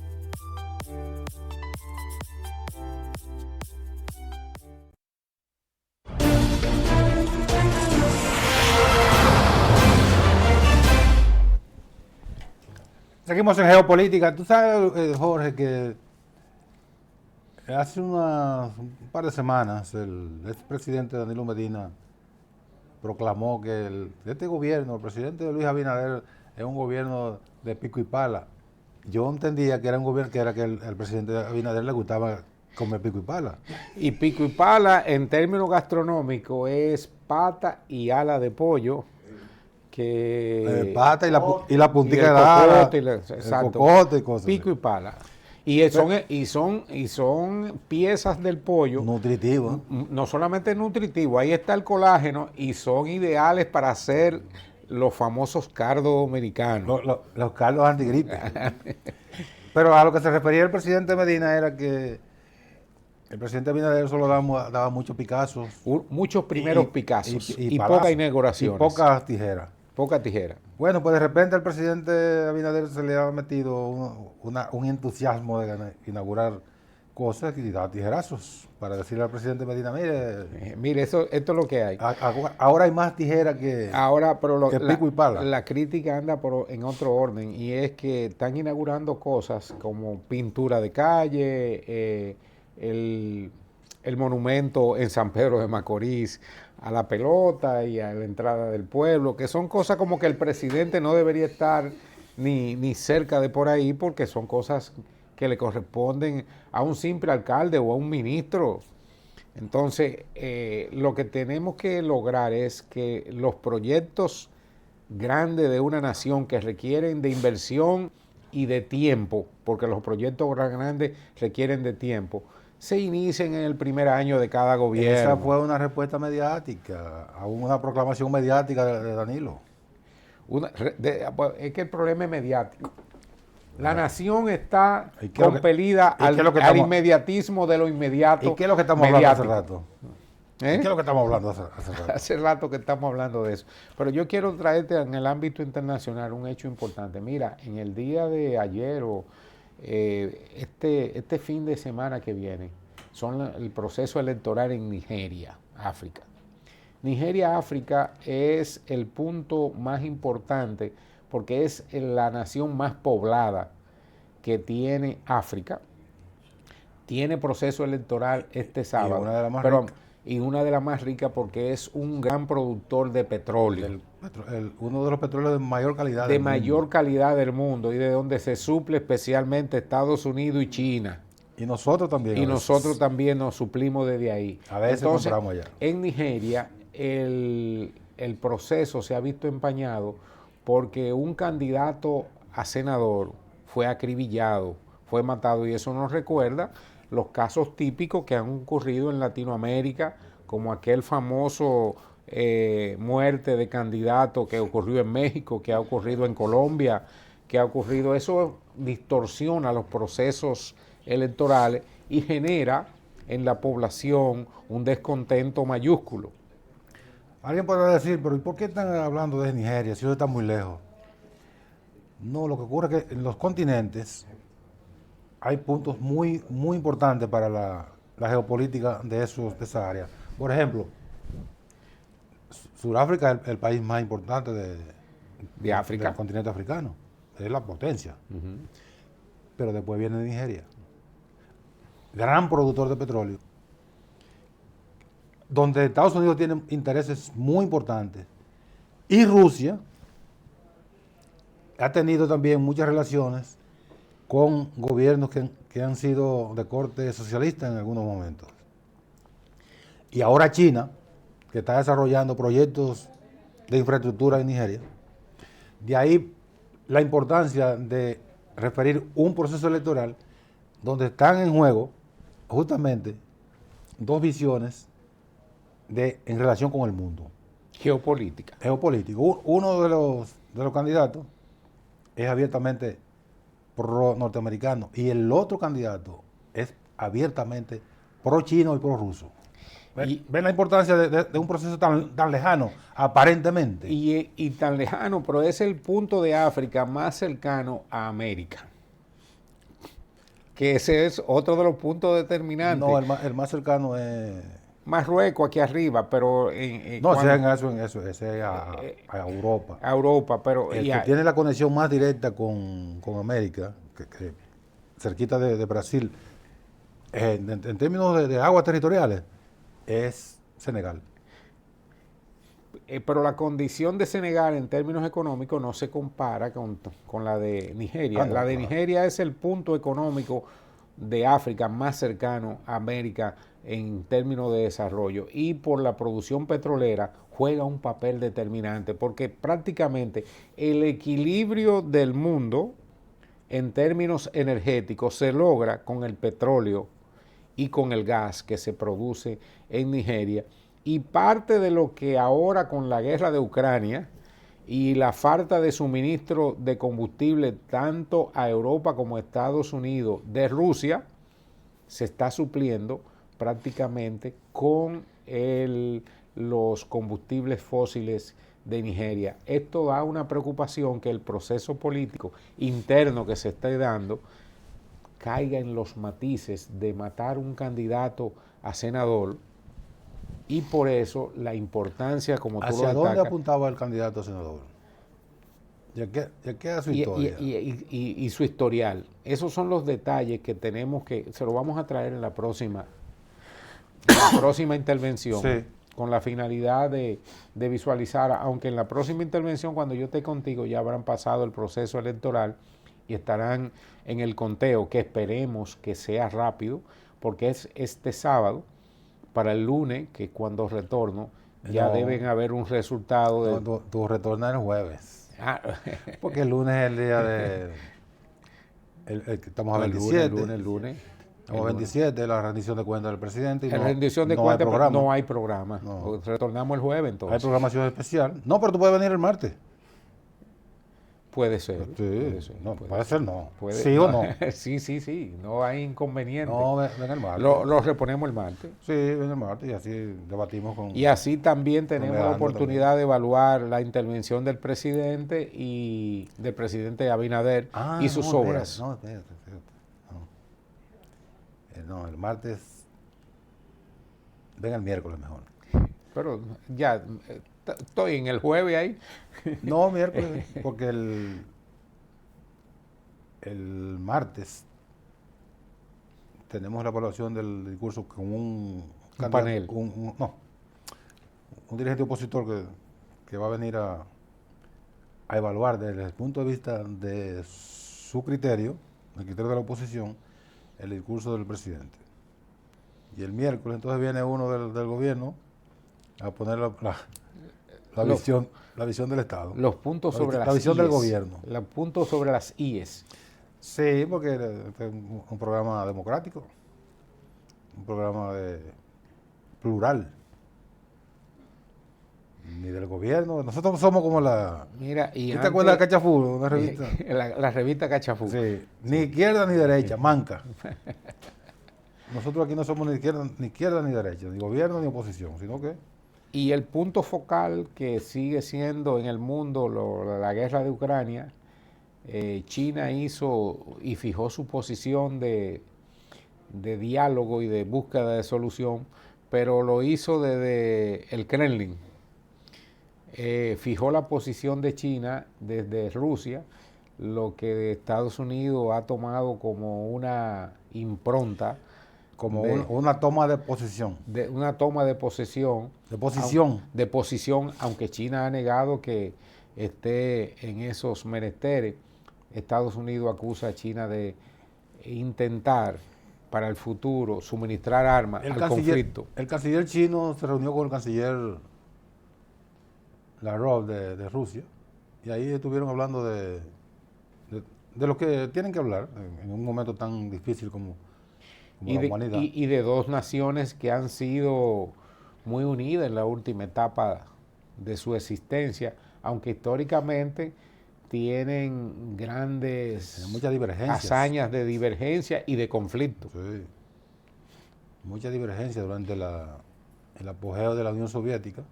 Seguimos en geopolítica. Tú sabes, Jorge, que hace un par de semanas el expresidente Danilo Medina proclamó que este gobierno, el presidente Luis Abinader, es un gobierno de pico y pala. Yo entendía que era un gobierno que el presidente Abinader le gustaba comer pico y pala. Y pico y pala en términos gastronómicos es pata y ala de pollo. Pata y la puntica de ala, exacto, el cocote y cosas. Pico y pala. Y son piezas del pollo. Nutritivo. No solamente nutritivo, ahí está el colágeno y son ideales para hacer los famosos cardos americanos. Los cardos antigripe. Pero a lo que se refería el presidente Medina era que el presidente Abinader solo daba muchos picazos. Muchos primeros picazos y palazos, pocas inauguraciones. Y pocas tijeras. Poca tijera. Bueno, pues de repente al presidente Abinader se le ha metido un entusiasmo de inaugurar cosas y da tijerazos para decirle al presidente Medina, mire, esto es lo que hay. Ahora hay más tijera que pico y pala. La crítica anda en otro orden y es que están inaugurando cosas como pintura de calle, el monumento en San Pedro de Macorís a la pelota y a la entrada del pueblo, que son cosas como que el presidente no debería estar ni cerca de por ahí porque son cosas que le corresponden a un simple alcalde o a un ministro. Entonces, lo que tenemos que lograr es que los proyectos grandes de una nación que requieren de inversión y de tiempo, porque los proyectos grandes requieren de tiempo, se inicien en el primer año de cada gobierno. Esa fue una respuesta mediática, a una proclamación mediática de Danilo. Es que el problema es mediático. La nación está compelida al inmediatismo de lo inmediato. ¿Y qué es lo que estamos hablando hace rato? ¿Qué es lo que estamos hablando hace rato? Hace rato que estamos hablando de eso. Pero yo quiero traerte en el ámbito internacional un hecho importante. Mira, en el día de ayer este fin de semana que viene son el proceso electoral en Nigeria, África. Nigeria, África es el punto más importante porque es la nación más poblada que tiene África. Tiene proceso electoral este sábado. Y una de las más ricas porque es un gran productor de petróleo. Uno de los petróleos de mayor calidad. De mayor calidad del mundo y de donde se suple especialmente Estados Unidos y China. Y nosotros también. Y nosotros también nos suplimos desde ahí. A veces entonces, compramos allá. En Nigeria el proceso se ha visto empañado porque un candidato a senador fue acribillado, fue matado, y eso nos recuerda los casos típicos que han ocurrido en Latinoamérica, como aquel famoso muerte de candidato que ocurrió en México, que ha ocurrido en Colombia, que ha ocurrido. Eso distorsiona los procesos electorales y genera en la población un descontento mayúsculo. Alguien podrá decir, pero ¿y por qué están hablando de Nigeria si eso está muy lejos? No, lo que ocurre es que en los continentes hay puntos muy importantes para la geopolítica de esa área. Por ejemplo, Sudáfrica es el país más importante de África, del continente africano. Es la potencia. Pero después viene Nigeria, gran productor de petróleo, donde Estados Unidos tiene intereses muy importantes, y Rusia ha tenido también muchas relaciones con gobiernos que han sido de corte socialista en algunos momentos. Y ahora China, que está desarrollando proyectos de infraestructura en Nigeria. De ahí la importancia de referir un proceso electoral donde están en juego justamente dos visiones en relación con el mundo. Geopolítica. Uno de los candidatos es abiertamente pro norteamericano y el otro candidato es abiertamente pro chino y pro ruso. Ven la importancia de un proceso tan lejano, aparentemente. Y tan lejano, pero es el punto de África más cercano a América. Que ese es otro de los puntos determinantes. No, el más cercano es... Marruecos aquí arriba, pero... ese es a Europa. A Europa, pero... El que tiene la conexión más directa con América, que cerquita de Brasil, en términos de aguas territoriales, es Senegal. Pero la condición de Senegal en términos económicos no se compara con la de Nigeria. La de Nigeria es el punto económico de África más cercano a América en términos de desarrollo, y por la producción petrolera juega un papel determinante, porque prácticamente el equilibrio del mundo en términos energéticos se logra con el petróleo y con el gas que se produce en Nigeria, y parte de lo que ahora con la guerra de Ucrania y la falta de suministro de combustible tanto a Europa como a Estados Unidos de Rusia se está supliendo prácticamente con los combustibles fósiles de Nigeria. Esto da una preocupación que el proceso político interno que se está dando caiga en los matices de matar un candidato a senador, y por eso la importancia, como tú lo destacas. ¿Hacia dónde apuntaba el candidato a senador? ¿Ya queda su historia? Y su historial. Esos son los detalles que tenemos que, se lo vamos a traer en la próxima intervención, sí, con la finalidad de visualizar, aunque en la próxima intervención, cuando yo esté contigo, ya habrán pasado el proceso electoral y estarán en el conteo, que esperemos que sea rápido, porque es este sábado. Para el lunes, que cuando retorno, ya deben haber un resultado. Tu retorno es el jueves. Porque el lunes es el día de... estamos a 27. El lunes. Estamos a 27, la rendición de cuentas del presidente. La rendición de cuentas, pero no hay programa. No. Retornamos el jueves, entonces. Hay programación especial. No, pero tú puedes venir el martes. Puede ser. Sí, puede ser. No, puede ser no. ¿Sí o no? Sí. No hay inconveniente. No, ven el martes. Lo reponemos el martes. Sí, ven el martes y así debatimos con... Y así también tenemos la oportunidad de evaluar la intervención del presidente y del presidente Abinader y sus obras. Espérate. No, el martes... Ven el miércoles mejor. Pero ya... Estoy en el jueves ahí. No, miércoles, porque el martes tenemos la evaluación del discurso con un panel. Un dirigente opositor que va a venir a evaluar desde el punto de vista de su criterio, el criterio de la oposición, el discurso del presidente. Y el miércoles entonces viene uno del gobierno a poner la visión del Estado. Los puntos sobre la visión del gobierno. Los puntos sobre las IES. Sí, porque es un programa democrático, un programa plural. Ni del gobierno. Nosotros somos como la... Mira, ¿Tú te acuerdas de Cachafú, una revista? La revista Cachafú. Sí. Ni izquierda ni derecha, manca. Nosotros aquí no somos ni izquierda ni derecha, ni gobierno ni oposición, sino que... Y el punto focal que sigue siendo en el mundo la guerra de Ucrania, China hizo y fijó su posición de diálogo y de búsqueda de solución, pero lo hizo desde el Kremlin. Fijó la posición de China desde Rusia, lo que Estados Unidos ha tomado como una impronta, como una toma de posición. Una toma de posesión. De posición, aunque China ha negado que esté en esos menesteres. Estados Unidos acusa a China de intentar para el futuro suministrar armas al conflicto. El canciller chino se reunió con el canciller Lavrov de Rusia, y ahí estuvieron hablando de lo que tienen que hablar en un momento tan difícil como la humanidad. Y de dos naciones que han sido muy unidas en la última etapa de su existencia, aunque históricamente tienen grandes muchas divergencias, hazañas de divergencia y de conflicto. Sí. Mucha divergencia durante el apogeo de la Unión Soviética,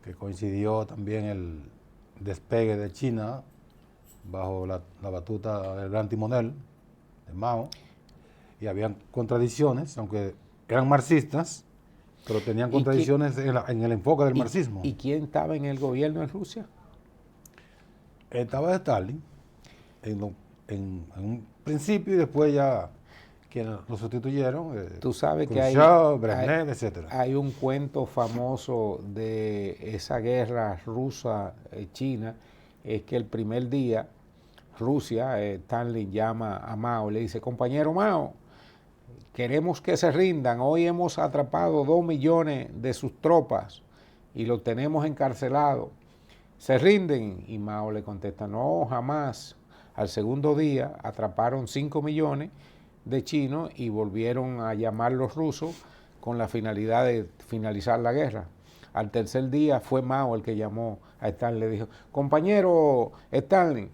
que coincidió también el despegue de China bajo la batuta del gran timonel de Mao, y habían contradicciones, aunque eran marxistas, pero tenían contradicciones en el enfoque del marxismo. ¿Y quién estaba en el gobierno en Rusia? Estaba Stalin en un principio, y después ya quienes lo sustituyeron, tú sabes que Khrushchev, Brezhnev, etcétera. Hay un cuento famoso de esa guerra rusa-china, es que el primer día Rusia, Stalin llama a Mao, le dice: compañero Mao, queremos que se rindan, hoy hemos atrapado 2 millones de sus tropas y los tenemos encarcelados, ¿se rinden? Y Mao le contesta: no, jamás. Al segundo día atraparon 5 millones de chinos y volvieron a llamar los rusos con la finalidad de finalizar la guerra. Al tercer día fue Mao el que llamó a Stalin, le dijo: compañero Stalin,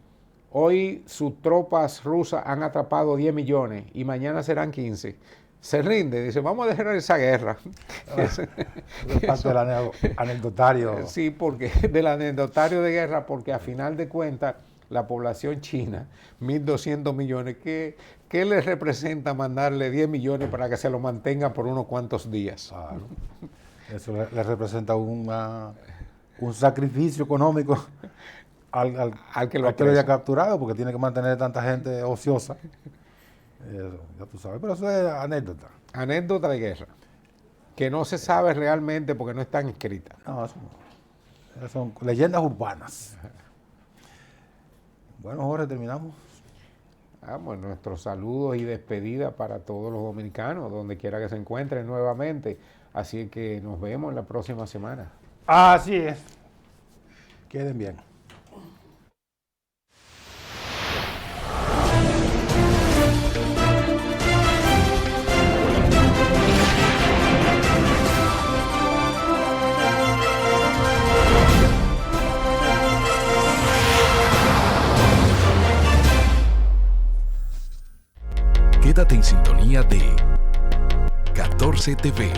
hoy sus tropas rusas han atrapado 10 millones y mañana serán 15. Se rinde, dice: vamos a dejar esa guerra. Parte del anecdotario. Sí, porque del anecdotario de guerra, porque a final de cuentas la población china, 1.200 millones, ¿qué les representa mandarle 10 millones para que se lo mantengan por unos cuantos días? Claro. Eso le representa un sacrificio económico al que lo haya capturado, porque tiene que mantener tanta gente ociosa. Ya tú sabes, pero eso es anécdota. Anécdota de guerra, que no se sabe realmente porque no están escritas. No, son leyendas urbanas. Bueno, Jorge, terminamos. Bueno, nuestros saludos y despedida para todos los dominicanos, donde quiera que se encuentren nuevamente. Así que nos vemos la próxima semana. Así es. Queden bien. Quédate en sintonía de 14 TV.